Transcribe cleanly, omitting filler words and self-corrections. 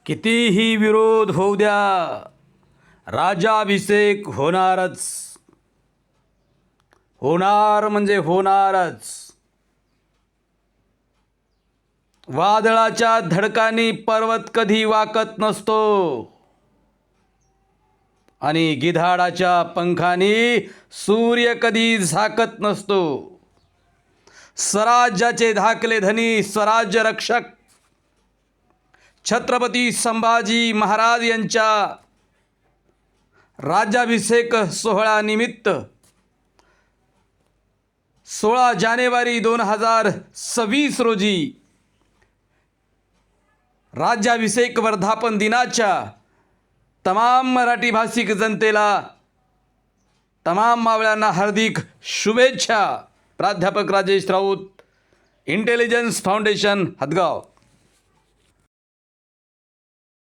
कितीही विरोध होऊ द्या, राजाभिषेक होणारच. होणार म्हणजे होणारच. वादळाच्या धडकांनी पर्वत कधी वाकत नसतो आणि गिधाडाच्या पंखांनी सूर्य कधी झाकत नसतो. स्वराज्याचे धाकले धनी स्वराज्य रक्षक छत्रपती संभाजी महाराज यांच्या राज्याभिषेक सोहळ्यानिमित्त 16 जानेवारी 2026 रोजी राज्याभिषेक वर्धापन दिनाच्या तमाम मराठी भाषिक जनतेला, तमाम मावळ्यांना हार्दिक शुभेच्छा. प्राध्यापक राजेश राऊत, इंटेलिजन्स फाउंडेशन, हदगाव.